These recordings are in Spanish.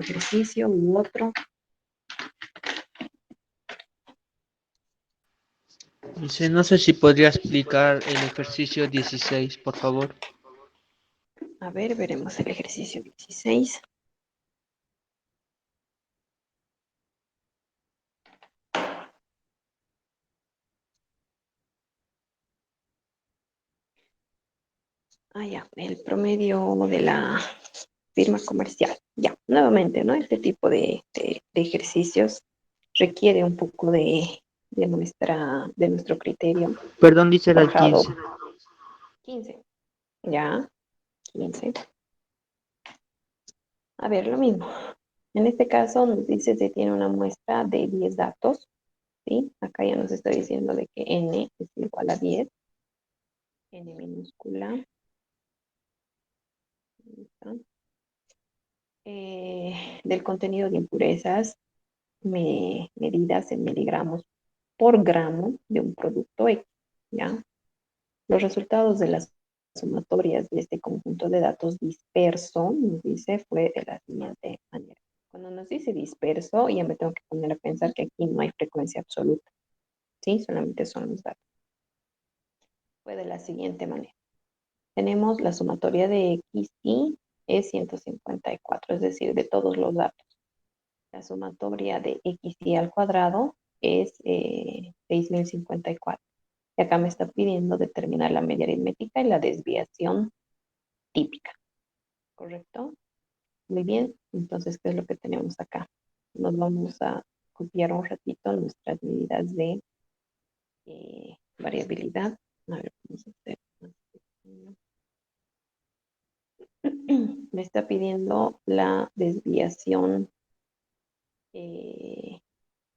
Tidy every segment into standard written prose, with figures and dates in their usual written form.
ejercicio u otro. Dice, no sé si podría explicar el ejercicio 16, por favor. A ver, veremos el ejercicio 16. Ya, el promedio de la firma comercial. Ya, nuevamente, ¿no? Este tipo de ejercicios requiere un poco de nuestro criterio Perdón, dice la forjado. 15. 15. Ya, 15. A ver, lo mismo. En este caso nos dice que tiene una muestra de 10 datos, ¿sí? Acá ya nos está diciendo de que n es igual a 10, n minúscula. Del contenido de impurezas, medidas en miligramos por gramo de un producto X, ¿ya? Los resultados de las sumatorias de este conjunto de datos disperso, nos dice, fue de la siguiente manera. Cuando nos dice disperso, ya me tengo que poner a pensar que aquí no hay frecuencia absoluta, ¿sí? Solamente son los datos. Fue de la siguiente manera. Tenemos la sumatoria de X y es 154, es decir, de todos los datos. La sumatoria de X y al cuadrado es 6054. Y acá me está pidiendo determinar la media aritmética y la desviación típica, ¿correcto? Muy bien, entonces, ¿qué es lo que tenemos acá? Nos vamos a copiar un ratito nuestras medidas de variabilidad. A ver, vamos a hacer más pequeño. Me está pidiendo la desviación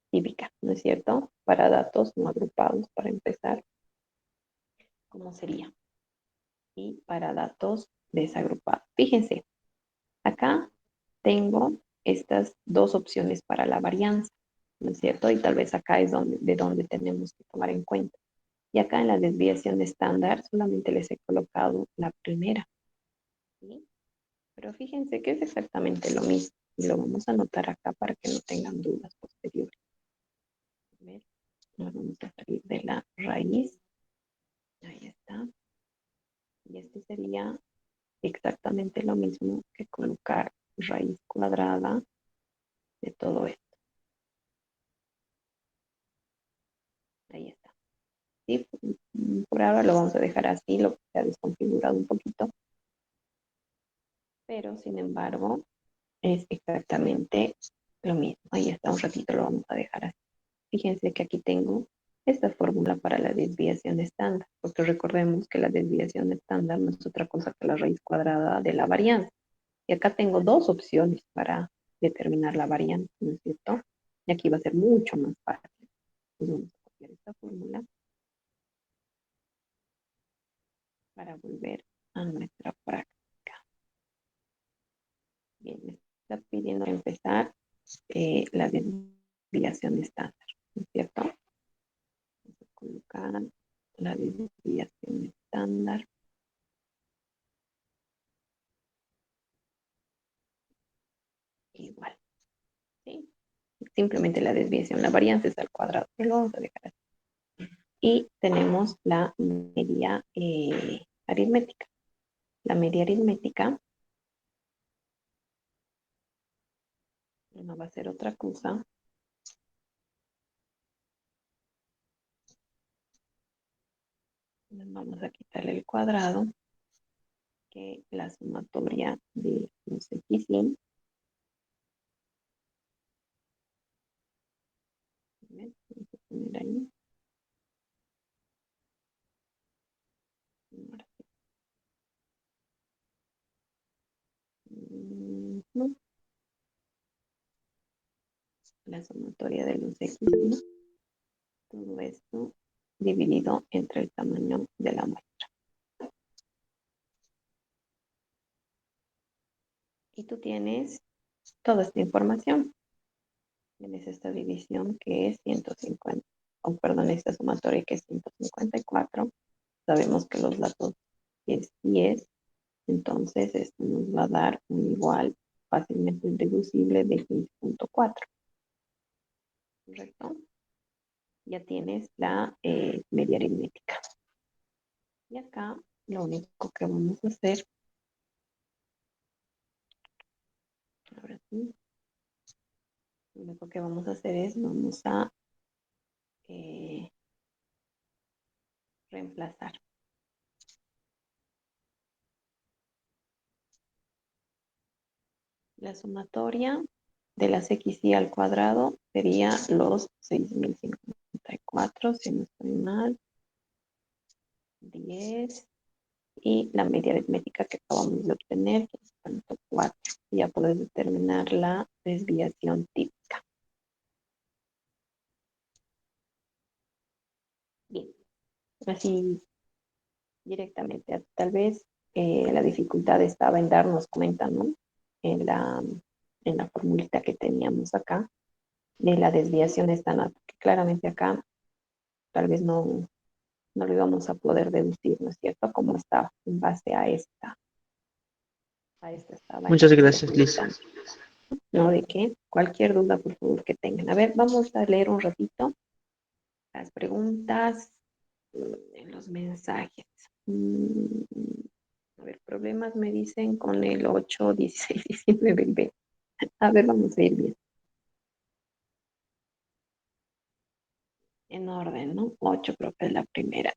típica, ¿no es cierto? Para datos no agrupados, para empezar, ¿cómo sería? Y para datos desagrupados. Fíjense, acá tengo estas dos opciones para la varianza, ¿no es cierto? Y tal vez acá es de donde tenemos que tomar en cuenta. Y acá en la desviación estándar solamente les he colocado la primera, ¿sí? Pero fíjense que es exactamente lo mismo. Y lo vamos a anotar acá para que no tengan dudas posteriores. A ver, nos vamos a salir de la raíz. Ahí está. Y este sería exactamente lo mismo que colocar raíz cuadrada de todo esto. Ahí está. ¿Sí? Por ahora lo vamos a dejar así, lo que se ha desconfigurado un poquito. Pero, sin embargo, es exactamente lo mismo. Ahí está, un ratito lo vamos a dejar así. Fíjense que aquí tengo esta fórmula para la desviación estándar, porque recordemos que la desviación estándar no es otra cosa que la raíz cuadrada de la varianza. Y acá tengo dos opciones para determinar la varianza, ¿no es cierto? Y aquí va a ser mucho más fácil. Entonces vamos a copiar esta fórmula para volver a nuestra práctica. Bien, me está pidiendo empezar la desviación estándar, ¿no es cierto? Vamos a colocar la desviación estándar. Igual, ¿sí? Simplemente la desviación, la varianza es al cuadrado, pero lo vamos a dejar así. Y tenemos la media aritmética. La media aritmética no va a ser otra cosa vamos a quitarle el cuadrado, que la sumatoria de los x y vamos a poner ahí. No, la sumatoria de los x y todo esto dividido entre el tamaño de la muestra. Y tú tienes toda esta información. Tienes esta división que es 150, o perdón, esta sumatoria que es 154. Sabemos que los datos es 10, entonces esto nos va a dar un igual fácilmente deducible de 15.4. ¿Correcto? Ya tienes la media aritmética. Y acá lo único que vamos a hacer, ahora sí, lo único que vamos a hacer es, vamos a reemplazar. La sumatoria de las XY al cuadrado sería los 6054, si no estoy mal, 10, y la media aritmética que acabamos de obtener, que es 4. Ya puedes determinar la desviación típica. Bien, así directamente. Tal vez la dificultad estaba en darnos cuenta, ¿no? En la formulita que teníamos acá, de la desviación estándar, que claramente acá tal vez no lo íbamos a poder deducir, ¿no es cierto? Como estaba en base a esta estaba en la Muchas gracias, Liz. dificultad. ¿No? De que cualquier duda, por favor, que tengan. A ver, vamos a leer un ratito las preguntas en los mensajes. A ver, problemas me dicen con el 8, 16, 19 y 20. A ver, vamos a ir bien. En orden, ¿no? 8 creo que es la primera.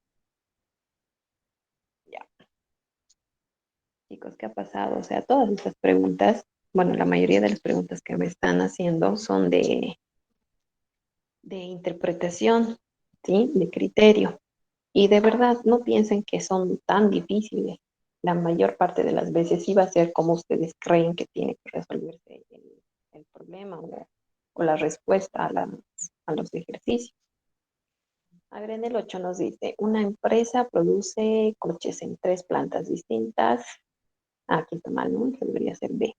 Ya. Chicos, ¿qué ha pasado? O sea, todas estas preguntas, bueno, la mayoría de las preguntas que me están haciendo son de interpretación, ¿sí? De criterio. Y de verdad, no piensen que son tan difíciles. La mayor parte de las veces sí va a ser como ustedes creen que tiene que resolverse el problema o la respuesta a los ejercicios. A ver, en el 8 nos dice, una empresa produce coches en 3 plantas distintas. Aquí está mal, ¿no? Debería ser B.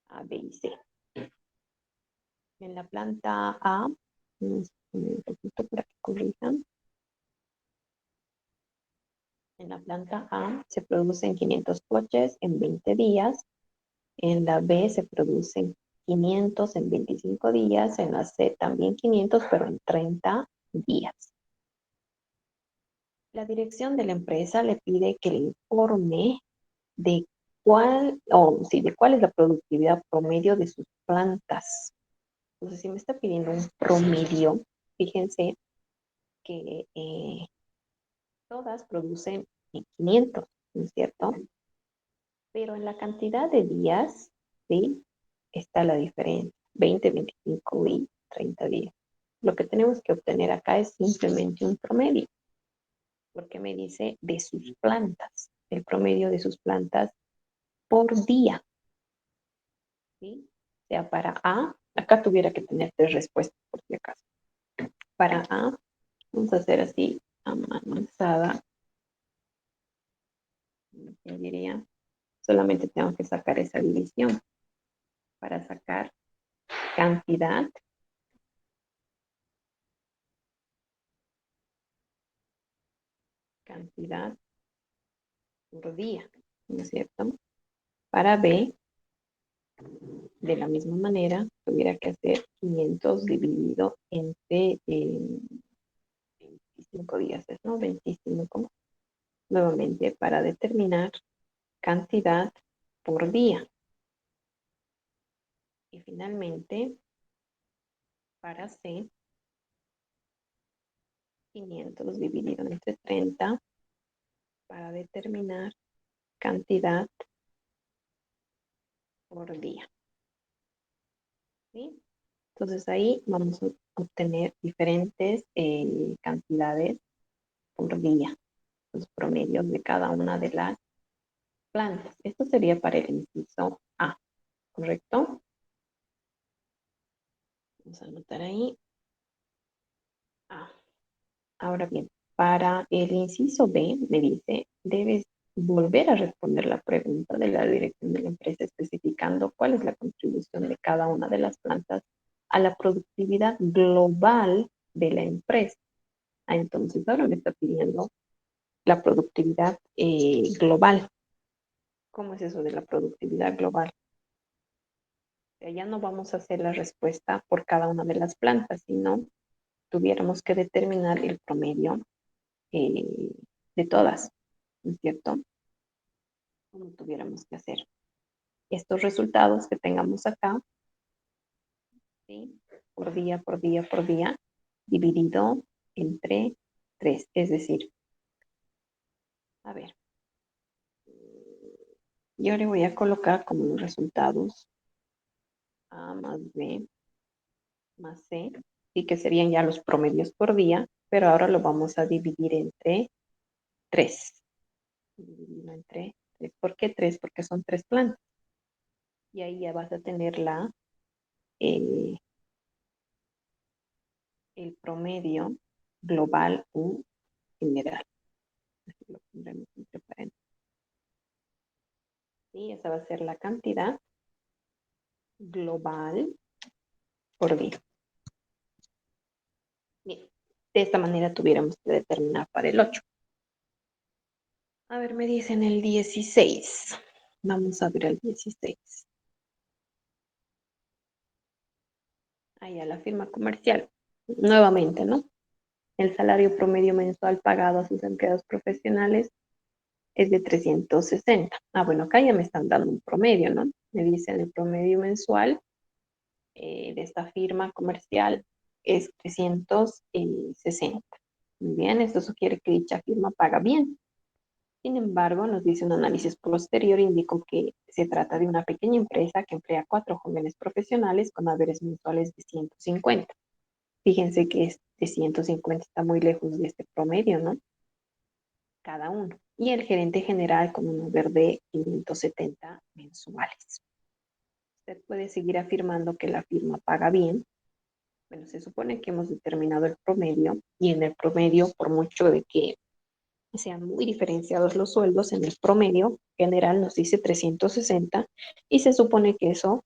A, B y C. En la planta A, un poquito para que corrijan. En la planta A se producen 500 coches en 20 días. En la B se producen 500 en 25 días. En la C también 500, pero en 30 días. La dirección de la empresa le pide que le informe de cuál es la productividad promedio de sus plantas. Entonces, si me está pidiendo un promedio, fíjense que todas producen 500, ¿no es cierto? Pero en la cantidad de días, ¿sí? Está la diferencia, 20, 25 y 30 días. Lo que tenemos que obtener acá es simplemente un promedio, porque me dice de sus plantas, el promedio de sus plantas por día, ¿sí? O sea, para A, acá tuviera que tener 3 respuestas, por si acaso. Para A, vamos a hacer así, a mano alzada, yo diría, solamente tengo que sacar esa división para sacar cantidad por día, ¿no es cierto? Para B, de la misma manera, tuviera que hacer 500 dividido entre 25 días, ¿no? 25, nuevamente, para determinar cantidad por día. Y finalmente, para C, 500 dividido entre 30 para determinar cantidad por día. ¿Sí? Entonces ahí vamos a obtener diferentes cantidades por día, los promedios de cada una de las plantas. Esto sería para el inciso A, ¿correcto? Vamos a anotar ahí A. Ahora bien, para el inciso B, me dice, debes volver a responder la pregunta de la dirección de la empresa especificando cuál es la contribución de cada una de las plantas a la productividad global de la empresa. Entonces, ahora me está pidiendo la productividad global. ¿Cómo es eso de la productividad global? sea, ya no vamos a hacer la respuesta por cada una de las plantas, sino tuviéramos que determinar el promedio eh, de todas, ¿no es cierto? Como tuviéramos que hacer estos resultados que tengamos acá, ¿sí? Por día, por día, por día, dividido entre 3. Es decir, a ver, yo le voy a colocar como los resultados A más B más C, y que serían ya los promedios por día, pero ahora lo vamos a dividir entre 3. Dividirlo entre 3. ¿Por qué 3? Porque son 3 plantas. Y ahí ya vas a tener eh, el promedio global u general. Así lo pondremos entre paréntesis. Y esa va a ser la cantidad global por día. Bien, de esta manera tuviéramos que determinar para el 8. A ver, me dicen el 16. Vamos a ver el 16. Ahí a la firma comercial. Nuevamente, ¿no? El salario promedio mensual pagado a sus empleados profesionales es de 360. Ah, bueno, acá ya me están dando un promedio, ¿no? Me dicen el promedio mensual de esta firma comercial es 360. Muy bien, esto sugiere que dicha firma paga bien. Sin embargo, nos dice un análisis posterior, indicó que se trata de una pequeña empresa que emplea 4 jóvenes profesionales con haberes mensuales de 150. Fíjense que este 150 está muy lejos de este promedio, ¿no? Cada uno. Y el gerente general con un haber de 570 mensuales. Usted puede seguir afirmando que la firma paga bien. Bueno, se supone que hemos determinado el promedio y en el promedio, por mucho de que sean muy diferenciados los sueldos, en el promedio general nos dice 360 y se supone que eso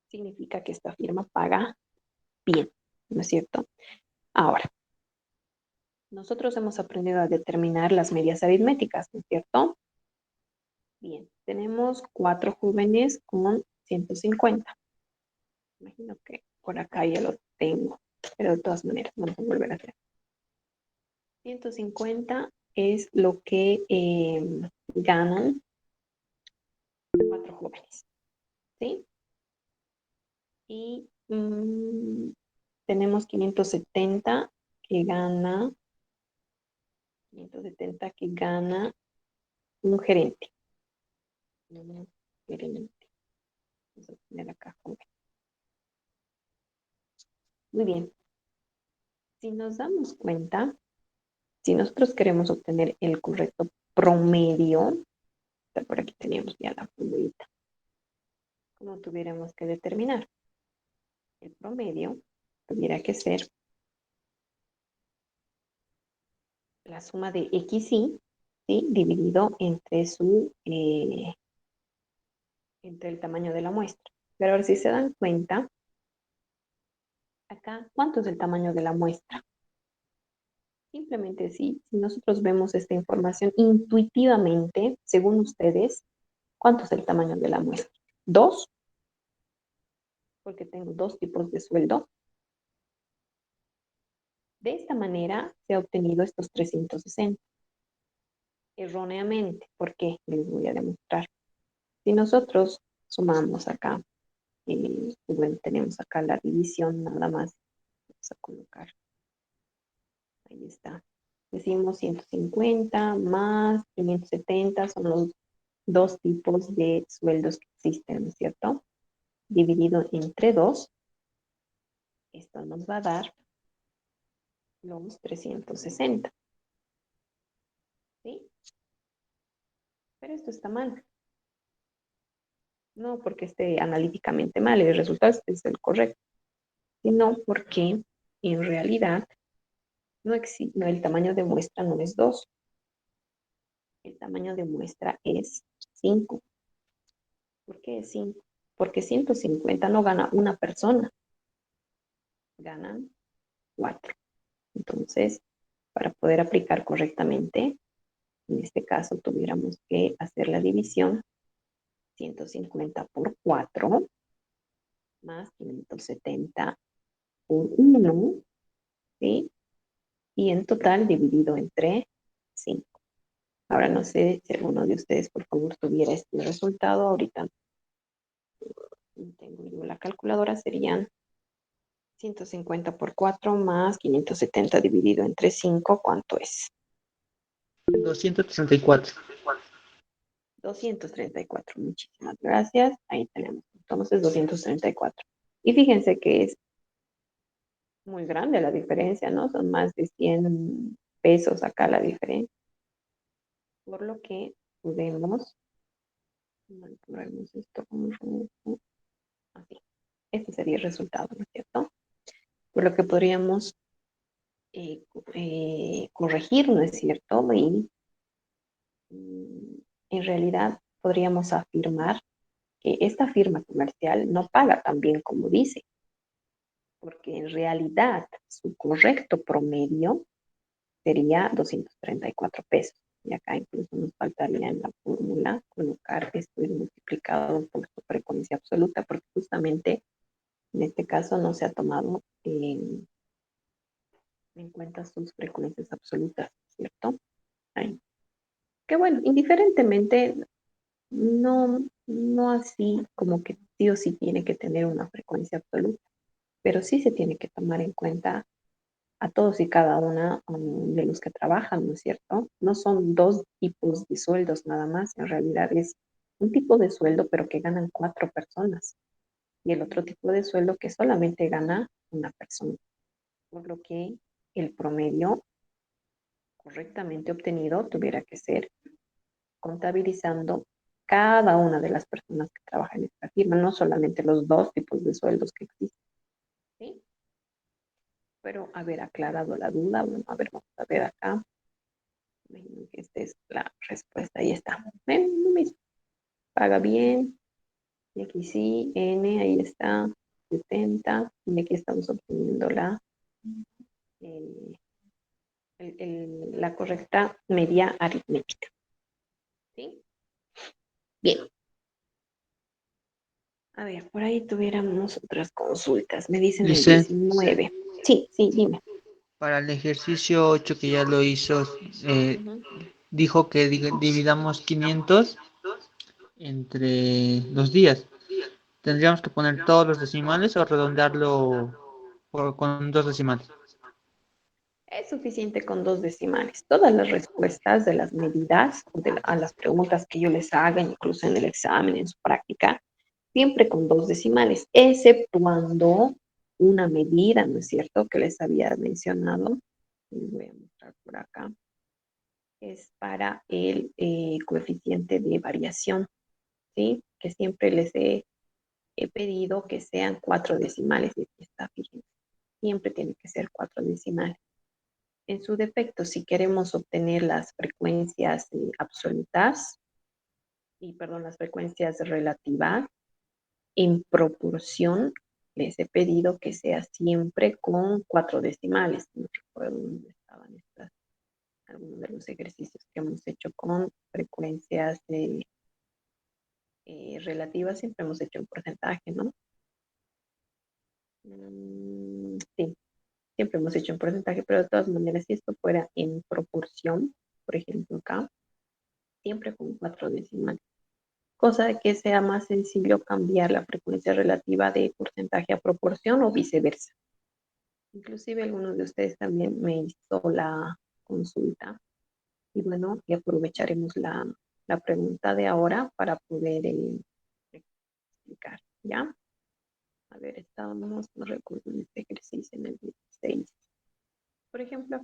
significa que esta firma paga bien, ¿no es cierto? Ahora, nosotros hemos aprendido a determinar las medias aritméticas, ¿no es cierto? Bien, tenemos 4 jóvenes con 150. Imagino que por acá ya lo tengo, pero de todas maneras vamos a volver a hacer. 150 es lo que ganan 4 jóvenes, ¿sí? Y tenemos 570 que gana un gerente. Un gerente. Vamos a poner acá joven. Muy bien. Si nos damos cuenta, si nosotros queremos obtener el correcto promedio, por aquí teníamos ya la formulita, ¿cómo tuviéramos que determinar? El promedio tuviera que ser la suma de XY, ¿sí? Dividido entre el tamaño de la muestra. Pero ahora si se dan cuenta, acá, ¿cuánto es el tamaño de la muestra? Simplemente si nosotros vemos esta información intuitivamente, según ustedes, ¿cuánto es el tamaño de la muestra? ¿2? Porque tengo 2 tipos de sueldo. De esta manera se ha obtenido estos 360. Erróneamente, ¿por qué? Les voy a demostrar. Si nosotros sumamos acá, bueno, tenemos acá la división nada más. Vamos a colocar, ahí está. Decimos 150 más 570 son los 2 tipos de sueldos que existen, ¿no es cierto? Dividido entre 2, esto nos va a dar los 360, ¿sí? Pero esto está mal. No porque esté analíticamente mal, el resultado es el correcto, sino porque en realidad no, el tamaño de muestra no es 2, el tamaño de muestra es 5. ¿Por qué es 5? Porque 150 no gana una persona, ganan 4. Entonces, para poder aplicar correctamente, en este caso tuviéramos que hacer la división 150 por 4 más 570 por 1, ¿sí? Y en total dividido entre 5. Ahora no sé si alguno de ustedes, por favor, tuviera este resultado. Ahorita tengo yo la calculadora, serían 150 por 4 más 570 dividido entre 5, ¿cuánto es? 234. 234. Muchísimas gracias. Ahí tenemos. Entonces, 234. Y fíjense que es muy grande la diferencia, ¿no? Son más de 100 pesos acá la diferencia. Por lo que podemos manipulamos esto así. Este sería el resultado, ¿no es cierto? Por lo que podríamos corregir, ¿no es cierto? Y en realidad podríamos afirmar que esta firma comercial no paga tan bien como dice, porque en realidad su correcto promedio sería 234 pesos. Y acá incluso nos faltaría en la fórmula colocar esto multiplicado por su frecuencia absoluta, porque justamente en este caso no se ha tomado en cuenta sus frecuencias absolutas, ¿cierto? Ahí. Que bueno, indiferentemente, no así como que sí o sí tiene que tener una frecuencia absoluta, pero sí se tiene que tomar en cuenta a todos y cada una de los que trabajan, ¿no es cierto? No son dos tipos de sueldos nada más, en realidad es un tipo de sueldo, pero que ganan 4 personas, y el otro tipo de sueldo que solamente gana una persona, por lo que el promedio correctamente obtenido tuviera que ser contabilizando cada una de las personas que trabajan en esta firma, no solamente los dos tipos de sueldos que existen, ¿sí? Pero haber aclarado la duda, bueno, a ver, vamos a ver acá. Imagino que esta es la respuesta, ahí está. ¿Ven? Lo mismo. Paga bien, y aquí sí, N, ahí está, 70, y aquí estamos obteniendo eh, la correcta media aritmética, ¿sí? Bien, a ver, por ahí tuviéramos otras consultas. Me dicen el Dice, 19. Sí, sí, dime. para el ejercicio 8 que ya lo hizo, eh, Ujú. dijo que dividamos 500 entre los días. ¿Tendríamos que poner todos los decimales o redondearlo con dos decimales? Es suficiente con dos decimales. Todas las respuestas de las medidas a las preguntas que yo les haga, incluso en el examen, en su práctica, siempre con dos decimales, exceptuando una medida, ¿no es cierto?, que les había mencionado. Les voy a mostrar por acá. Es para el coeficiente de variación, ¿sí? Que siempre he pedido que sean 4 decimales. Y aquí está, fíjense. Siempre tiene que ser 4 decimales. En su defecto, si queremos obtener las frecuencias absolutas, las frecuencias relativas, en proporción, les he pedido que sea siempre con 4 decimales. No recuerdo dónde estaban algunos de los ejercicios que hemos hecho con frecuencias relativas, siempre hemos hecho un porcentaje, ¿no? Sí, siempre hemos hecho un porcentaje, pero de todas maneras, si esto fuera en proporción, por ejemplo acá, siempre con 4 decimales, cosa de que sea más sencillo cambiar la frecuencia relativa de porcentaje a proporción o viceversa. Inclusive algunos de ustedes también me hizo la consulta y bueno, y aprovecharemos la pregunta de ahora para poder explicar, ¿ya? A ver, estábamos, no recuerdo en este ejercicio en el 16. Por ejemplo,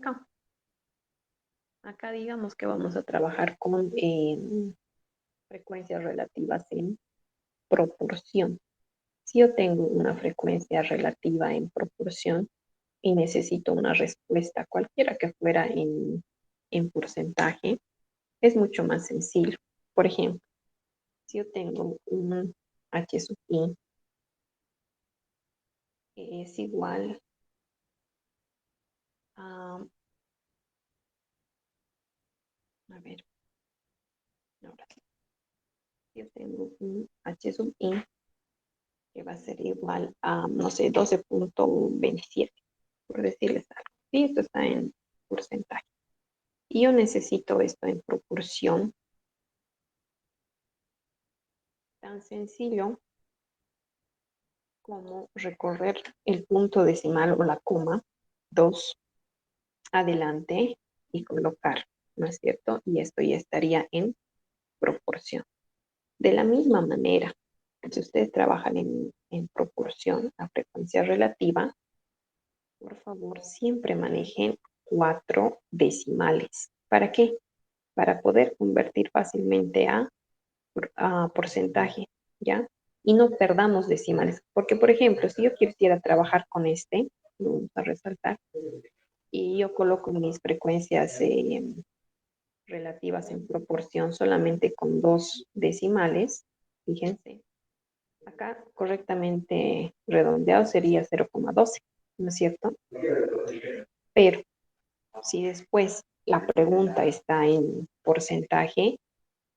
acá digamos que vamos a trabajar con frecuencias relativas en proporción. Si yo tengo una frecuencia relativa en proporción y necesito una respuesta cualquiera que fuera en porcentaje, es mucho más sencillo. Por ejemplo, si yo tengo un H sub i que es igual a ver, ahora sí, yo tengo un H sub i que va a ser igual a, no sé, 12,27, por decirles algo. Y esto está en porcentaje. Y yo necesito esto en proporción. Tan sencillo como recorrer el punto decimal o la coma, 2 adelante y colocar, ¿no es cierto? Y esto ya estaría en proporción. De la misma manera, si ustedes trabajan en proporción a frecuencia relativa, por favor, siempre manejen 4 decimales. ¿Para qué? Para poder convertir fácilmente a porcentaje, ¿ya? Y no perdamos decimales. Porque, por ejemplo, si yo quisiera trabajar con este, lo vamos a resaltar, y yo coloco mis frecuencias relativas en proporción solamente con 2 decimales, fíjense, acá correctamente redondeado sería 0,12, ¿no es cierto? Pero si después la pregunta está en porcentaje,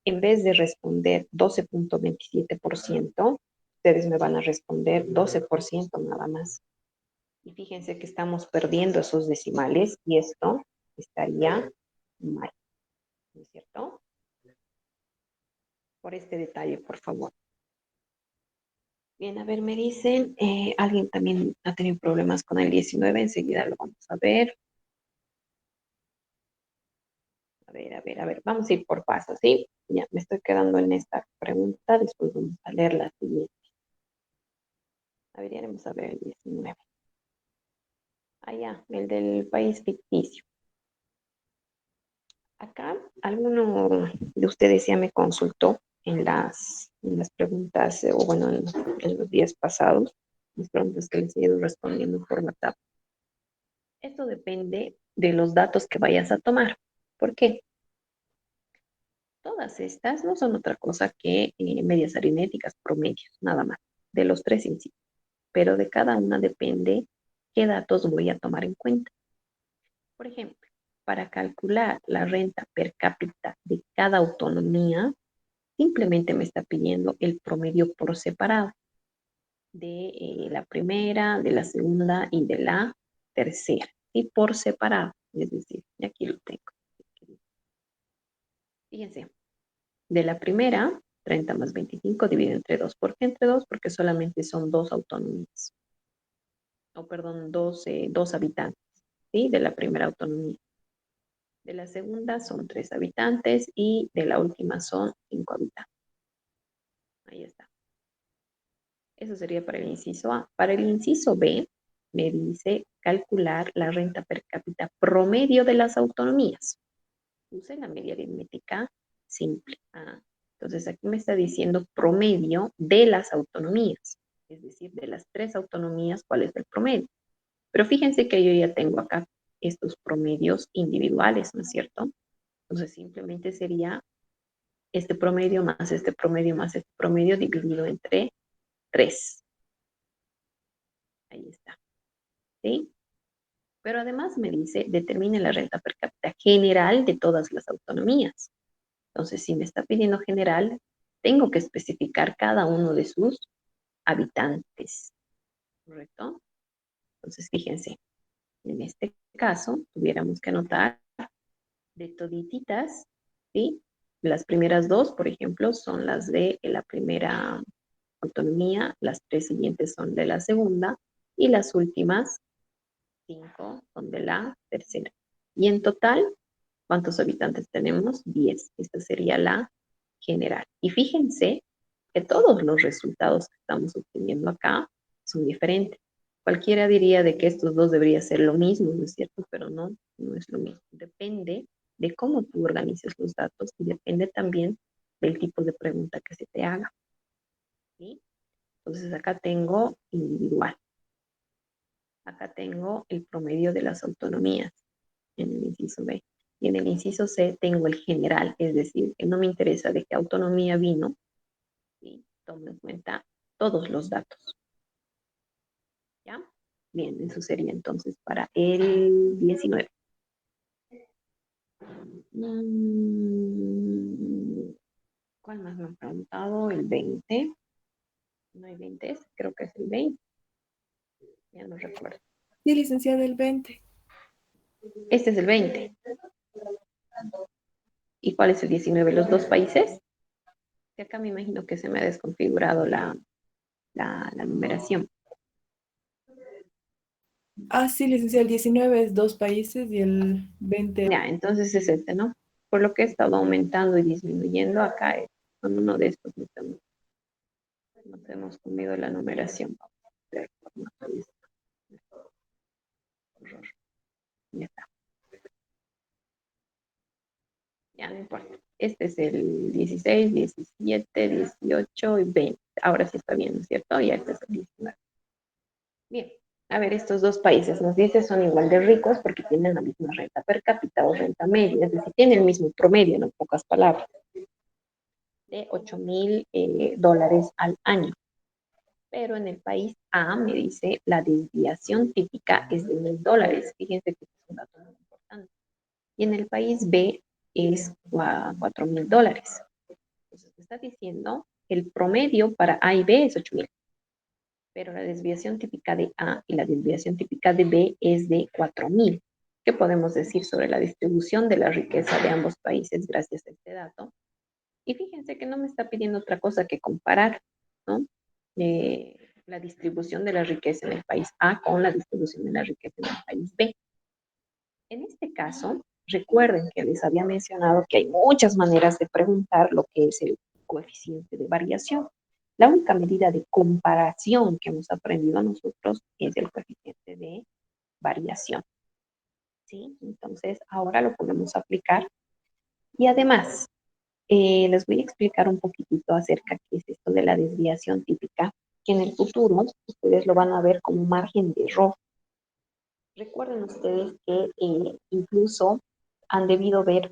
en vez de responder 12,27%, ustedes me van a responder 12% nada más. Y fíjense que estamos perdiendo esos decimales y esto estaría mal, ¿no es cierto? Por este detalle, por favor. Bien, a ver, me dicen, alguien también ha tenido problemas con el 19, enseguida lo vamos a ver. A ver, vamos a ir por pasos, ¿sí? Ya, me estoy quedando en esta pregunta, después vamos a leer la siguiente. A ver, ya vamos a ver el 19. Ah, ya, el del país ficticio. Acá, alguno de ustedes ya me consultó en las preguntas, o bueno, en los días pasados, las preguntas que les he ido respondiendo por WhatsApp. Esto depende de los datos que vayas a tomar. ¿Por qué? Todas estas no son otra cosa que medias aritméticas, promedios, nada más, de los tres en sí. Pero de cada una depende qué datos voy a tomar en cuenta. Por ejemplo, para calcular la renta per cápita de cada autonomía, simplemente me está pidiendo el promedio por separado de la primera, de la segunda y de la tercera. Y por separado, es decir, y aquí lo tengo. Fíjense, de la primera, 30 más 25 dividido entre 2. ¿Por qué entre 2? Porque solamente son dos autonomías. O perdón, dos habitantes, ¿sí? De la primera autonomía. De la segunda son 3 habitantes y de la última son 5 habitantes. Ahí está. Eso sería para el inciso A. Para el inciso B, me dice calcular la renta per cápita promedio de las autonomías. Use la media aritmética simple. Entonces aquí me está diciendo promedio de las autonomías, es decir, de las 3 autonomías, ¿cuál es el promedio? Pero fíjense que yo ya tengo acá estos promedios individuales, ¿no es cierto? Entonces simplemente sería este promedio más este promedio más este promedio dividido entre 3. Ahí está, ¿sí? Pero además me dice, determine la renta per cápita general de todas las autonomías. Entonces, si me está pidiendo general, tengo que especificar cada uno de sus habitantes, ¿correcto? Entonces, fíjense, en este caso, tuviéramos que anotar de todititas, ¿sí? Las primeras dos, por ejemplo, son las de la primera autonomía, las 3 siguientes son de la segunda y las últimas 5 son de la tercera. Y en total, ¿cuántos habitantes tenemos? 10. Esta sería la general. Y fíjense que todos los resultados que estamos obteniendo acá son diferentes. Cualquiera diría de que estos dos debería ser lo mismo, ¿no es cierto? Pero no, no es lo mismo. Depende de cómo tú organices los datos y depende también del tipo de pregunta que se te haga. ¿Sí? Entonces acá tengo individual. Acá tengo el promedio de las autonomías en el inciso B. Y en el inciso C tengo el general, es decir, que no me interesa de qué autonomía vino y tomo en cuenta todos los datos. ¿Ya? Bien, eso sería entonces para el 19. ¿Cuál más me han preguntado? El 20. No hay 20, creo que es el 20, ya no recuerdo. Sí, licenciada, el 20. Este es el 20. ¿Y cuál es el 19? ¿Los dos países? Y acá me imagino que se me ha desconfigurado la numeración. Ah, sí, licenciada, el 19 es dos países y el 20. Ya, entonces es este, ¿no? Por lo que he estado aumentando y disminuyendo, acá con uno de estos nos hemos comido la numeración. Vamos a ver, error. Ya está. Ya no importa. Este es el 16, 17, 18 y 20. Ahora sí está bien, ¿no es cierto? Y este es el 19. Bien. A ver, estos dos países nos dice son igual de ricos porque tienen la misma renta per cápita o renta media, es decir, tienen el mismo promedio, en pocas palabras, de $8,000 al año. Pero en el país A me dice la desviación típica es de $1,000. Fíjense que es un dato muy importante. Y en el país B es $4,000. Entonces, está diciendo que el promedio para A y B es 8,000, pero la desviación típica de A y la desviación típica de B es de 4,000. ¿Qué podemos decir sobre la distribución de la riqueza de ambos países gracias a este dato? Y fíjense que no me está pidiendo otra cosa que comparar, ¿no? La distribución de la riqueza en el país A con la distribución de la riqueza en el país B. En este caso, recuerden que les había mencionado que hay muchas maneras de preguntar lo que es el coeficiente de variación. La única medida de comparación que hemos aprendido nosotros es el coeficiente de variación. ¿Sí? Entonces, ahora lo podemos aplicar. Y además, les voy a explicar un poquitito acerca de qué es esto de la desviación típica, que en el futuro ustedes lo van a ver como margen de error. Recuerden ustedes que incluso han debido ver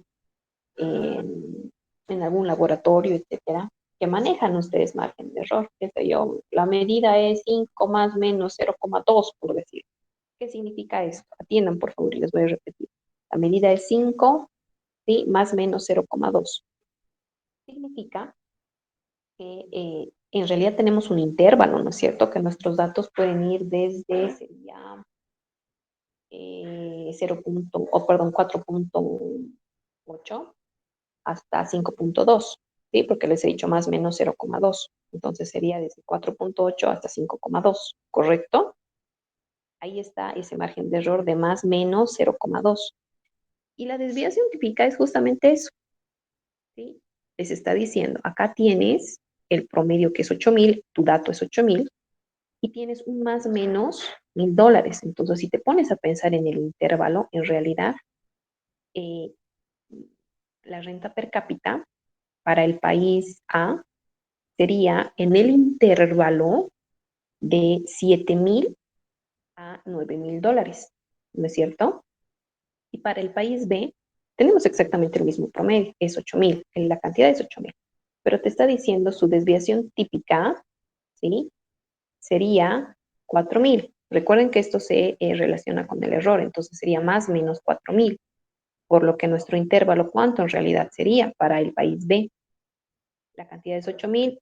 en algún laboratorio, etcétera, que manejan ustedes margen de error. Qué sé yo, la medida es 5 más menos 0,2, por decir. ¿Qué significa esto? Atiendan, por favor, y les voy a repetir. La medida es 5, ¿sí? Más menos 0,2. Significa que en realidad tenemos un intervalo, ¿no es cierto? Que nuestros datos pueden ir desde, sería 4.8 hasta 5.2, ¿sí? Porque les he dicho más o menos 0,2. Entonces sería desde 4.8 hasta 5,2, ¿correcto? Ahí está ese margen de error de más o menos 0,2. Y la desviación típica es justamente eso, ¿sí? Les está diciendo, acá tienes el promedio que es 8,000, tu dato es 8,000, y tienes un más o menos $1,000. Entonces, si te pones a pensar en el intervalo, en realidad, eh, la renta per cápita para el país A sería en el intervalo de 7,000 a $9,000, ¿no es cierto? Y para el país B tenemos exactamente el mismo promedio, es 8,000, la cantidad es 8,000, pero te está diciendo su desviación típica, ¿sí? Sería 4,000. Recuerden que esto se relaciona con el error, entonces sería más menos 4,000, por lo que nuestro intervalo, ¿cuánto en realidad sería para el país B? La cantidad es 8,000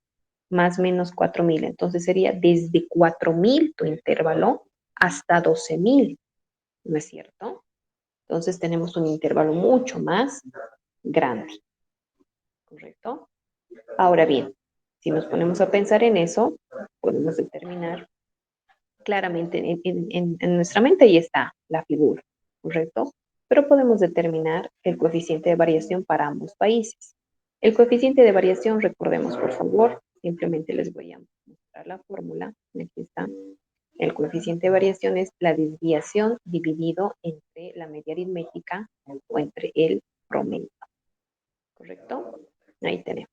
más menos 4,000, entonces sería desde 4,000 tu intervalo hasta 12,000, ¿no es cierto? Entonces tenemos un intervalo mucho más grande, ¿correcto? Ahora bien, si nos ponemos a pensar en eso, podemos determinar claramente en nuestra mente ahí está la figura, ¿correcto? Pero podemos determinar el coeficiente de variación para ambos países. El coeficiente de variación, recordemos por favor, simplemente les voy a mostrar la fórmula. Aquí está. El coeficiente de variación es la desviación dividido entre la media aritmética o entre el promedio, ¿correcto? Ahí tenemos.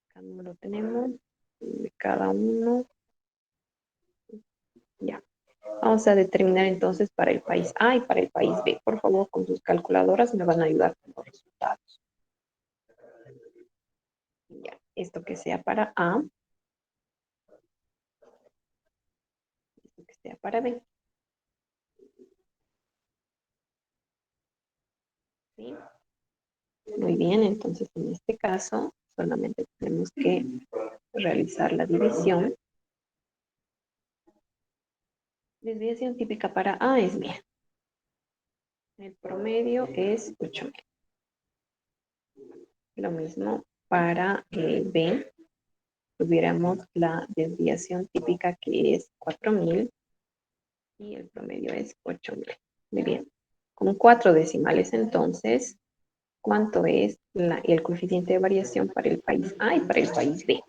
Acá no lo tenemos de cada uno. Ya. Vamos a determinar entonces para el país A y para el país B. Por favor, con sus calculadoras me van a ayudar con los resultados. Ya. Esto que sea para A, esto que sea para B. ¿Sí? Muy bien, entonces en este caso solamente tenemos que realizar la división. Desviación típica para A es bien. El promedio es 8.000. Lo mismo para B. Tuviéramos la desviación típica que es 4.000 y el promedio es 8.000. Muy bien. Con 4 decimales, entonces, ¿cuánto es el coeficiente de variación para el país A y para el país B?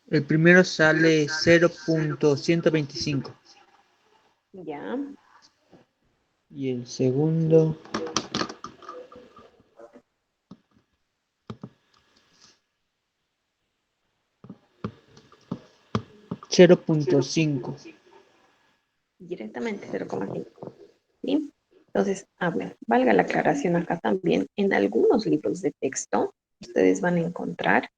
El primero sale 0.125 Ya. y el segundo 0.5. Directamente 0,5. ¿Sí? Entonces, bueno, valga la aclaración acá también, en algunos libros de texto, ustedes van a encontrar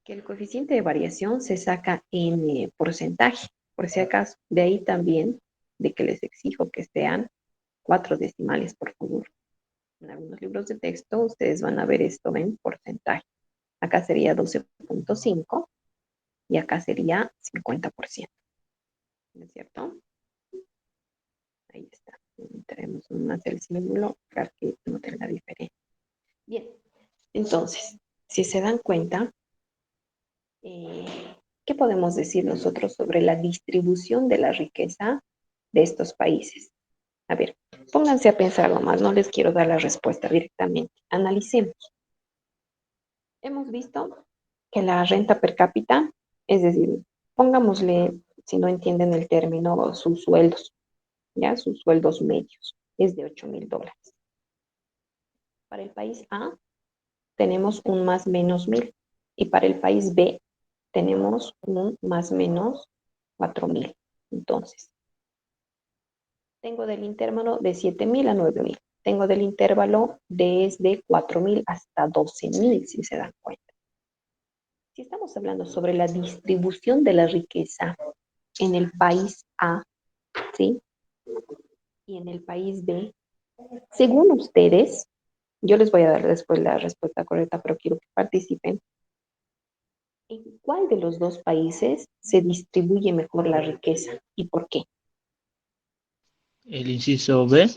que el coeficiente de variación se saca en porcentaje, por si acaso. De ahí también de que les exijo que sean 4 decimales, por favor. En algunos libros de texto ustedes van a ver esto en porcentaje. Acá sería 12.5 y acá sería 50%. ¿No es cierto? Ahí está. Tenemos más el símbolo para que noten la diferencia. Bien, entonces, si se dan cuenta, ¿qué podemos decir nosotros sobre la distribución de la riqueza de estos países? A ver, pónganse a pensar nomás, no les quiero dar la respuesta directamente. Analicemos. Hemos visto que la renta per cápita, es decir, pongámosle, si no entienden el término, sus sueldos, ¿ya? Sus sueldos medios, es de $8.000. Para el país A tenemos un más menos 1.000 y para el país B tenemos un más menos 4.000. Entonces, tengo del intervalo de 7.000 a 9.000. Tengo del intervalo desde 4.000 hasta 12.000, si se dan cuenta. Si estamos hablando sobre la distribución de la riqueza en el país A, ¿sí? Y en el país B, según ustedes, yo les voy a dar después la respuesta correcta, pero quiero que participen. ¿En cuál de los dos países se distribuye mejor la riqueza y por qué? El inciso B.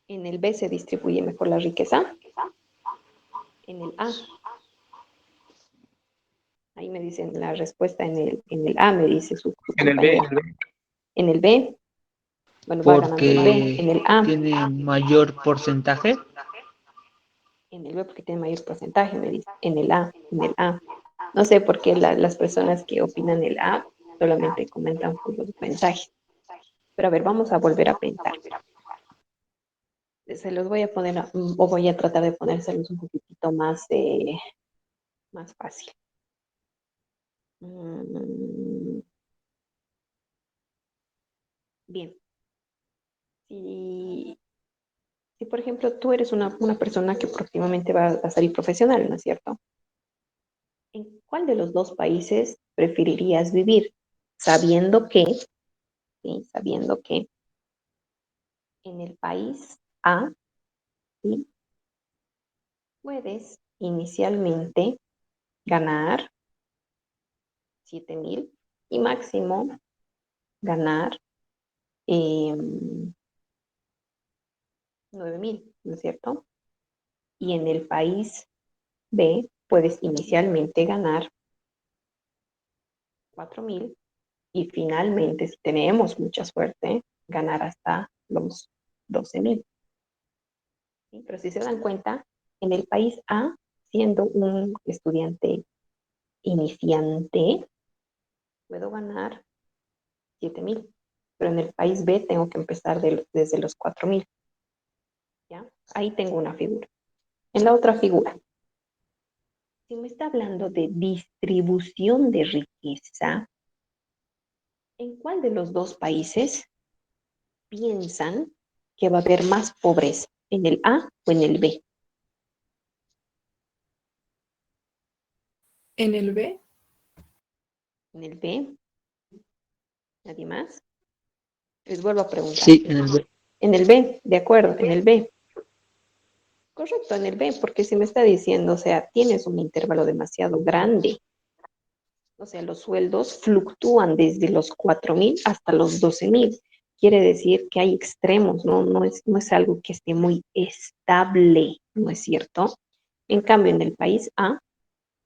¿En el B se distribuye mejor la riqueza? En el A. Ahí me dicen la respuesta en el A, me dice su En el B, compañero. En el B, bueno, va ganando el B. En Porque el A, tiene mayor porcentaje. en el B porque tiene mayor porcentaje, me dice. En el A, en el A. No sé por qué las personas que opinan el A solamente comentan por los mensajes. Pero a ver, vamos a volver a pensar. Se los voy a poner, o voy a tratar de ponérselos un poquitito más fácil. Bien. Si, por ejemplo, tú eres una persona que próximamente va a salir profesional, ¿no es cierto? ¿En cuál de los dos países preferirías vivir? Sabiendo que, ¿sí? Sabiendo que en el país A, ¿sí? Puedes inicialmente ganar 7.000 y máximo ganar 9.000, ¿no es cierto? Y en el país B puedes inicialmente ganar 4.000 y finalmente, si tenemos mucha suerte, ganar hasta los 12.000. ¿Sí? Pero si se dan cuenta, en el país A, siendo un estudiante iniciante, puedo ganar 7.000, pero en el país B tengo que empezar desde los 4.000. ¿Ya? Ahí tengo una figura. En la otra figura, si me está hablando de distribución de riqueza, ¿en cuál de los dos países piensan que va a haber más pobreza? ¿En el A o en el B? En el B, ¿En el B? ¿Nadie más? Les vuelvo a preguntar. Sí, en el B. En el B, de acuerdo, en el B. Correcto, en el B, porque si me está diciendo, o sea, tienes un intervalo demasiado grande. O sea, los sueldos fluctúan desde los 4.000 hasta los 12.000. Quiere decir que hay extremos, ¿no? No es algo que esté muy estable, ¿no es cierto? En cambio, en el país A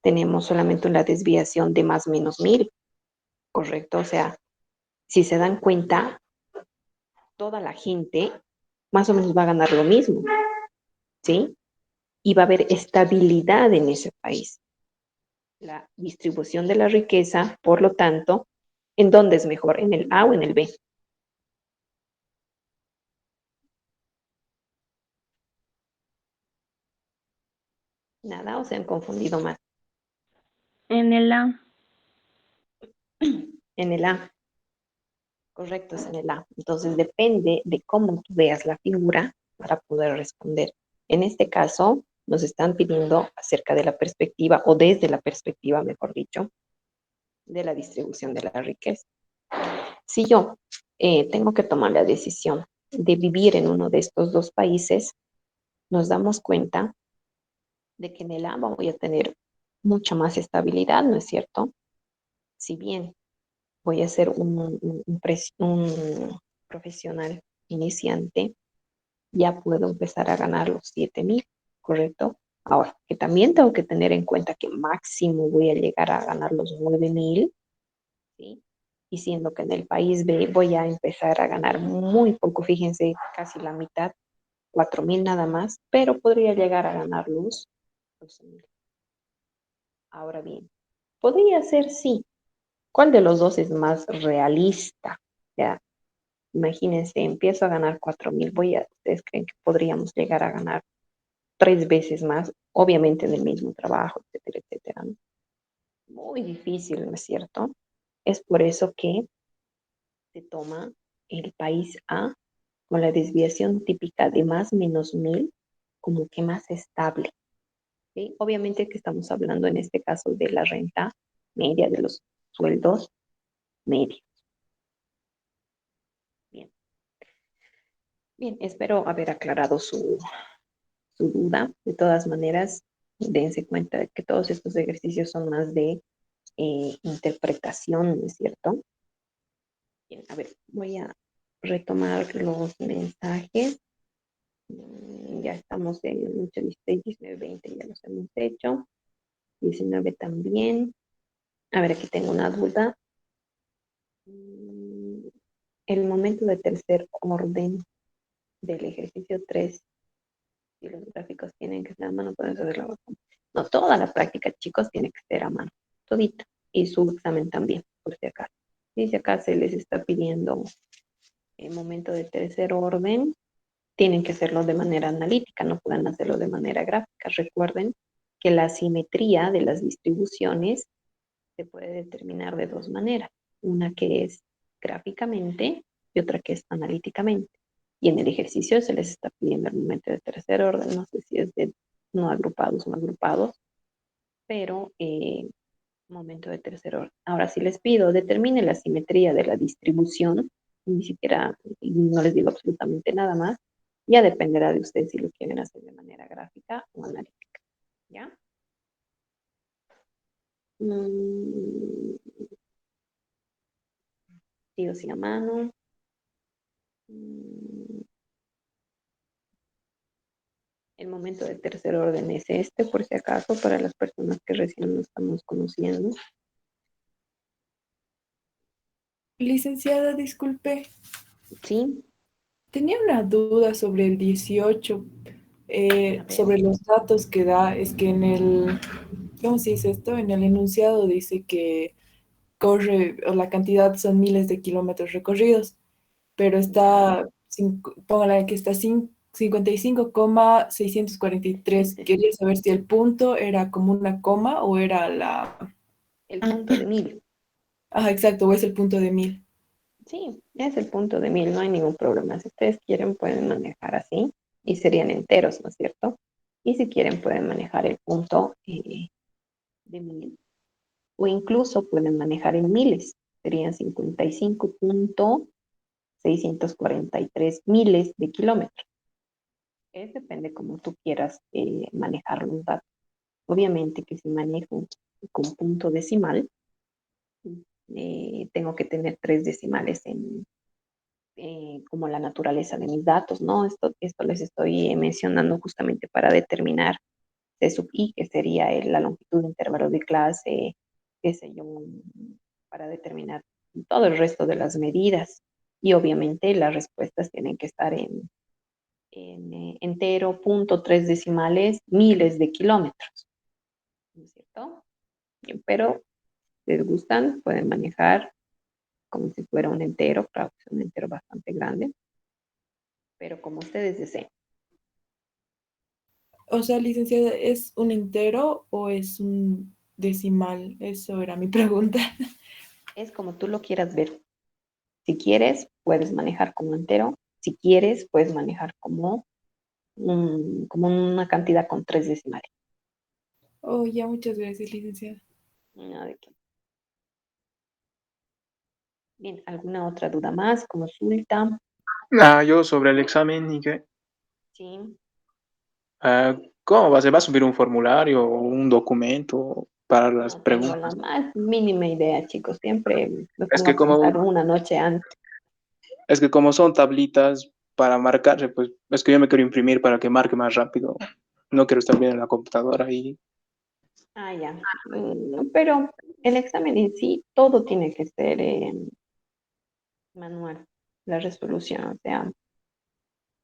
tenemos solamente una desviación de más o menos 1.000, ¿correcto? O sea, si se dan cuenta, toda la gente más o menos va a ganar lo mismo, ¿sí? Y va a haber estabilidad en ese país. La distribución de la riqueza, por lo tanto, ¿en dónde es mejor? ¿En el A o en el B? Nada, o se han confundido más. En el A. En el A, correcto, es en el A. Entonces depende de cómo tú veas la figura para poder responder. En este caso, nos están pidiendo acerca de la perspectiva, o desde la perspectiva, mejor dicho, de la distribución de la riqueza. Si yo tengo que tomar la decisión de vivir en uno de estos dos países, nos damos cuenta de que en el A voy a tener mucha más estabilidad, ¿no es cierto? Si bien voy a ser un profesional iniciante, ya puedo empezar a ganar los 7.000, ¿correcto? Ahora, que también tengo que tener en cuenta que máximo voy a llegar a ganar los 9.000, ¿sí? Y siendo que en el país B voy a empezar a ganar muy poco, fíjense, casi la mitad, 4.000 nada más, pero podría llegar a ganar los 12.000. Ahora bien, podría ser sí. ¿Cuál de los dos es más realista? Ya, imagínense, empiezo a ganar 4.000, ¿ustedes creen que podríamos llegar a ganar 3 veces más? Obviamente en el mismo trabajo, etcétera, etcétera, ¿no? Muy difícil, ¿no es cierto? Es por eso que se toma el país A con la desviación típica de más menos 1.000 como que más estable, ¿sí? Obviamente que estamos hablando en este caso de la renta media, de los sueldos medios. Bien, bien, espero haber aclarado su duda. De todas maneras, dense cuenta de que todos estos ejercicios son más de interpretación, ¿no es cierto? Bien, a ver, voy a retomar los mensajes. Ya estamos en 8, 16, 19, 20, ya los hemos hecho. 19 también. A ver, aquí tengo una duda. El momento de tercer orden del ejercicio 3 y los gráficos tienen que ser a mano, pueden hacerlo a mano. No, toda la práctica, chicos, tiene que ser a mano, todita. Y su examen también, por si acaso. Y si acá se les está pidiendo el momento de tercer orden, tienen que hacerlo de manera analítica, no pueden hacerlo de manera gráfica. Recuerden que la simetría de las distribuciones se puede determinar de dos maneras. Una que es gráficamente y otra que es analíticamente. Y en el ejercicio se les está pidiendo el momento de tercer orden, no sé si es de no agrupados o no agrupados, pero momento de tercer orden. Ahora, si les pido, determine la simetría de la distribución, ni siquiera, no les digo absolutamente nada más, ya dependerá de ustedes si lo quieren hacer de manera gráfica o analítica, ¿ya? Sí o sí a mano. El momento de tercer orden es este, por si acaso, para las personas que recién lo estamos conociendo. Licenciada, disculpe, Sí, tenía una duda sobre el 18, a ver. sobre los datos que da. Es que en el, ¿cómo se dice esto? En el enunciado dice que corre, o la cantidad son miles de kilómetros recorridos, pero Ya. está, póngale que está 55,643. Quería saber si el punto era como una coma o era la... El punto de 1.000. Ajá, exacto, o es el punto de 1000. Sí, es el punto de 1.000, no hay ningún problema. Si ustedes quieren, pueden manejar así y serían enteros, ¿no es cierto? Y si quieren, pueden manejar el punto de 1.000 o incluso pueden manejar en miles. Serían 55,643 miles de kilómetros. Depende cómo tú quieras manejar los datos. Obviamente que si manejo con punto decimal, tengo que tener tres decimales como la naturaleza de mis datos, ¿no? Esto les estoy mencionando justamente para determinar C sub i, que sería la longitud de intervalo de clase, qué sé yo, para determinar todo el resto de las medidas. Y obviamente las respuestas tienen que estar en entero, punto, tres decimales, miles de kilómetros, ¿no es cierto? Pero si les gustan, pueden manejar como si fuera un entero, claro que es un entero bastante grande, pero como ustedes deseen. O sea, licenciada, ¿es un entero o es un decimal? Eso era mi pregunta. Es como tú lo quieras ver. Si quieres, puedes manejar como entero. Si quieres, puedes manejar como una cantidad con tres decimales. Oh, ya, muchas gracias, licenciada. No, ¿de qué? Bien, ¿alguna otra duda más? Consulta. Yo sobre el examen y que, Sí. ¿cómo va? ¿Se va a subir un formulario o un documento para las No tengo la preguntas? más mínima idea, chicos. Siempre me Es pongo que a como, pensar una noche antes. es que como son tablitas para marcarse, pues es que yo me quiero imprimir para que marque más rápido. No quiero estar bien en la computadora y Ah, ya. Pero el examen en sí, todo tiene que ser manual, la resolución. O sea,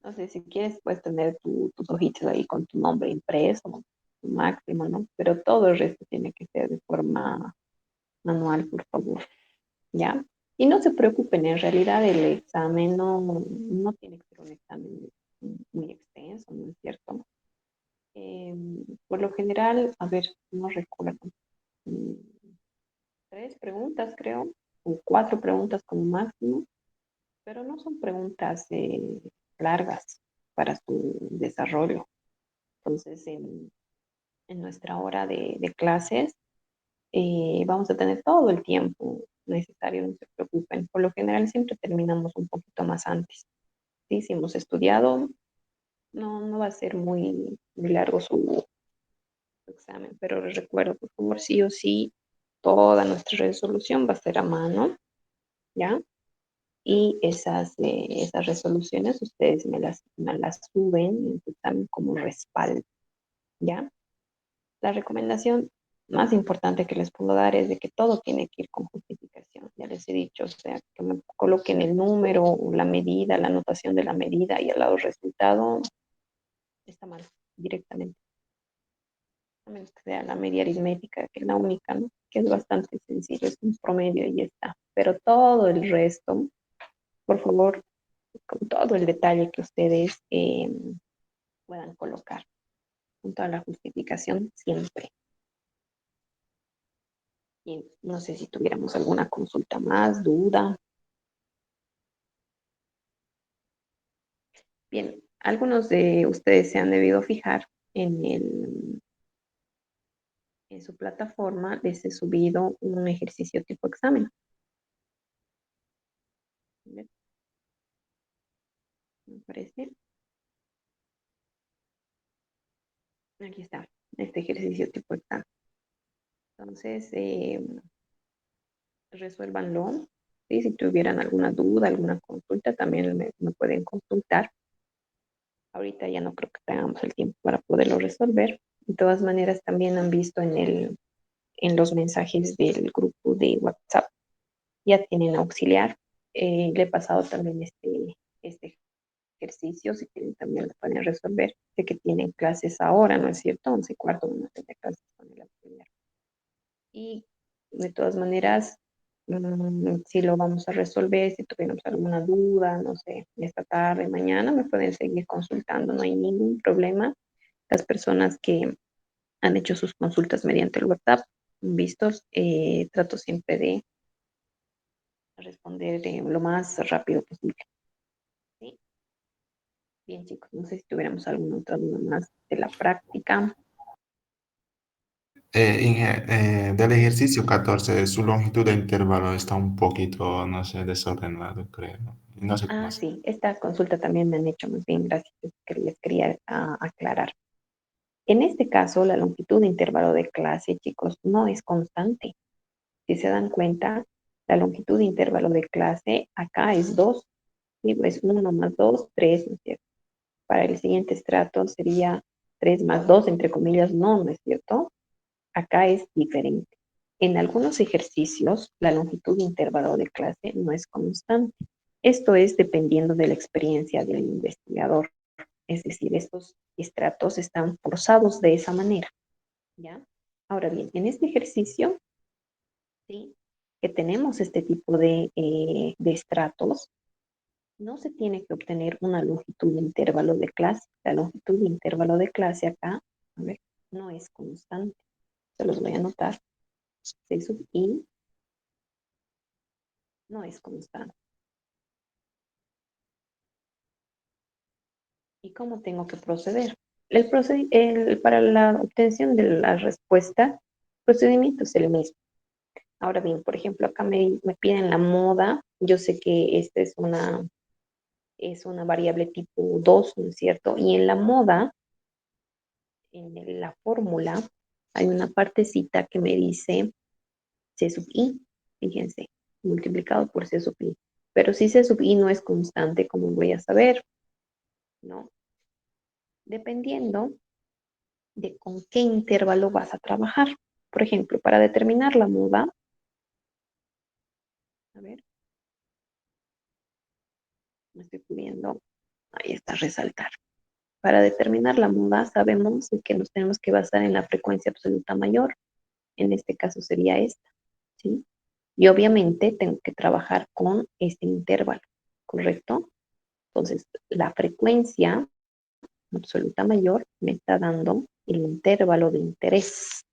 no sé, si quieres, puedes tener tus hojitas ahí con tu nombre impreso, tu máximo, ¿no? Pero todo el resto tiene que ser de forma manual, por favor, ¿ya? Y no se preocupen, en realidad el examen no tiene que ser un examen muy extenso, ¿no es cierto? Eh, por lo general, a ver, no recuerdo, mm, tres preguntas creo, o cuatro preguntas como máximo, pero no son preguntas largas para su desarrollo. Entonces, en nuestra hora de clases vamos a tener todo el tiempo necesario, no se preocupen. Por lo general siempre terminamos un poquito más antes. ¿Sí? Si hemos estudiado, no va a ser muy largo su examen, pero les recuerdo, por favor, sí o sí, toda nuestra resolución va a ser a mano, ¿ya? Y esas resoluciones ustedes me las suben en su examen como respaldo, ¿ya? La recomendación más importante que les puedo dar es de que todo tiene que ir con justificación. Ya les he dicho, o sea, que me coloquen el número, la medida, la anotación de la medida y al lado resultado, está mal directamente. A menos que sea la media aritmética, que es la única, ¿no? Que es bastante sencillo, es un promedio y ya está. Pero todo el resto, por favor, con todo el detalle que ustedes puedan colocar, con toda la justificación siempre. Y no sé si tuviéramos alguna consulta más, duda. Bien, algunos de ustedes se han debido fijar en su plataforma, les he subido un ejercicio tipo examen. ¿Ven? Me parece. Aquí está, este ejercicio tipo examen. Entonces, resuélvanlo. ¿Sí? Si tuvieran alguna duda, alguna consulta, también me pueden consultar. Ahorita ya no creo que tengamos el tiempo para poderlo resolver. De todas maneras, también han visto en los mensajes del grupo de WhatsApp, ya tienen auxiliar. Le he pasado también este ejercicio, si quieren también lo pueden resolver. Sé que tienen clases ahora, ¿no es cierto? 11:15 van a tener clases con el auxiliar. Y de todas maneras, si lo vamos a resolver, si tuviéramos alguna duda, no sé, esta tarde, mañana, me pueden seguir consultando, no hay ningún problema. Las personas que han hecho sus consultas mediante el WhatsApp, vistos, trato siempre de responder lo más rápido posible. ¿Sí? Bien, chicos, no sé si tuviéramos alguna otra duda más de la práctica. Del ejercicio 14 su longitud de intervalo está un poquito, no sé, desordenado, creo. No sé cómo Ah, hacer. sí, esta consulta también me han hecho muy bien, gracias, que les quería aclarar. En este caso, la longitud de intervalo de clase, chicos, no es constante. Si se dan cuenta, la longitud de intervalo de clase acá es 2, ¿sí? Es 1 más 2, 3, ¿no es cierto? Para el siguiente estrato sería 3 más 2, entre comillas, no, ¿no es cierto? Acá es diferente. En algunos ejercicios, la longitud de intervalo de clase no es constante. Esto es dependiendo de la experiencia del investigador. Es decir, estos estratos están forzados de esa manera, ¿ya? Ahora bien, en este ejercicio, ¿sí? Que tenemos este tipo de estratos, no se tiene que obtener una longitud de intervalo de clase. La longitud de intervalo de clase acá, a ver, no es constante. Se los voy a anotar. C sub i no es constante. ¿Y cómo tengo que proceder? Para la obtención de la respuesta, el procedimiento es el mismo. Ahora bien, por ejemplo, acá me piden la moda. Yo sé que esta es una variable tipo 2, ¿no es cierto? Y en la moda, en la fórmula, hay una partecita que me dice C sub i, fíjense, multiplicado por C sub i. Pero si C sub i no es constante, ¿cómo voy a saber? ¿No? Dependiendo de con qué intervalo vas a trabajar. Por ejemplo, para determinar la moda, a ver, me estoy pudiendo, ahí está, resaltar. Para determinar la moda, sabemos que nos tenemos que basar en la frecuencia absoluta mayor. En este caso sería esta, ¿sí? Y obviamente tengo que trabajar con este intervalo, ¿correcto? Entonces, la frecuencia absoluta mayor me está dando el intervalo de interés.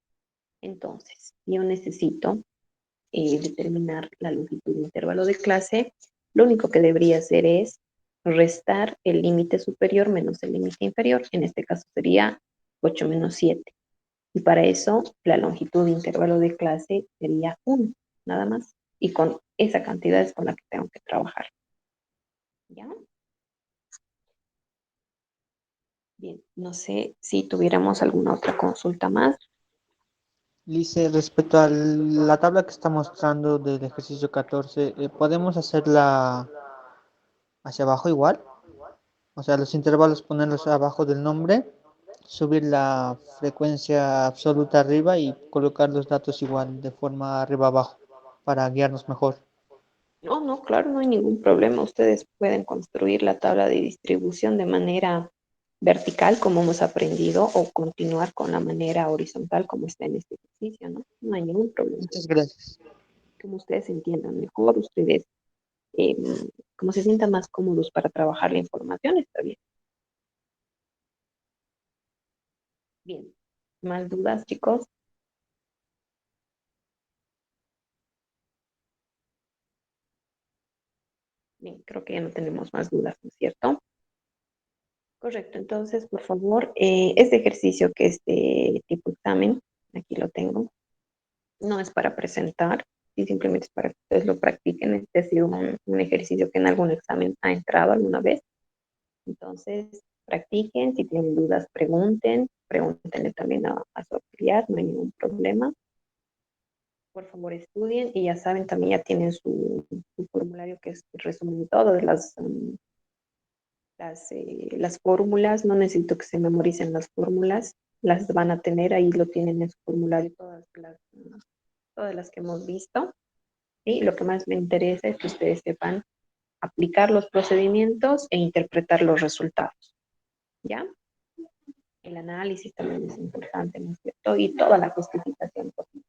Entonces, yo necesito determinar la longitud de intervalo de clase. Lo único que debería hacer es restar el límite superior menos el límite inferior. En este caso sería 8 menos 7. Y para eso, la longitud de intervalo de clase sería 1, nada más. Y con esa cantidad es con la que tengo que trabajar. ¿Ya? Bien, no sé si tuviéramos alguna otra consulta más. Lice, respecto a la tabla que está mostrando del ejercicio 14, ¿podemos hacerla hacia abajo igual? O sea, los intervalos ponerlos abajo del nombre, subir la frecuencia absoluta arriba y colocar los datos igual de forma arriba abajo para guiarnos mejor. No, no, claro, no hay ningún problema. Ustedes pueden construir la tabla de distribución de manera vertical, como hemos aprendido, o continuar con la manera horizontal, como está en este ejercicio, ¿no? No hay ningún problema. Muchas gracias. Como ustedes entiendan mejor, ustedes, eh, como se sientan más cómodos para trabajar la información, está bien. Bien. ¿Más dudas, chicos? Bien, creo que ya no tenemos más dudas, ¿no es cierto? Correcto, entonces, por favor, este ejercicio que es de tipo examen, aquí lo tengo, no es para presentar, y simplemente es para que ustedes lo practiquen. Este ha sido un ejercicio que en algún examen ha entrado alguna vez. Entonces, practiquen, si tienen dudas, pregúntenle también a su auxiliar, no hay ningún problema. Por favor, estudien y ya saben, también ya tienen su formulario que es resumen todo de las fórmulas. No necesito que se memoricen las fórmulas, las van a tener, ahí lo tienen en su formulario, todas las que hemos visto. Y lo que más me interesa es que ustedes sepan aplicar los procedimientos e interpretar los resultados, ¿ya? El análisis también es importante, ¿no es cierto? Y toda la justificación posible.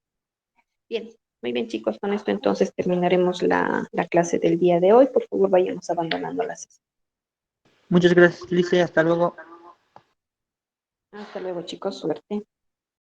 Bien, muy bien, chicos, con esto entonces terminaremos la clase del día de hoy. Por favor, vayamos abandonando la sesión. Muchas gracias, Lice. Hasta luego. Hasta luego, chicos, suerte.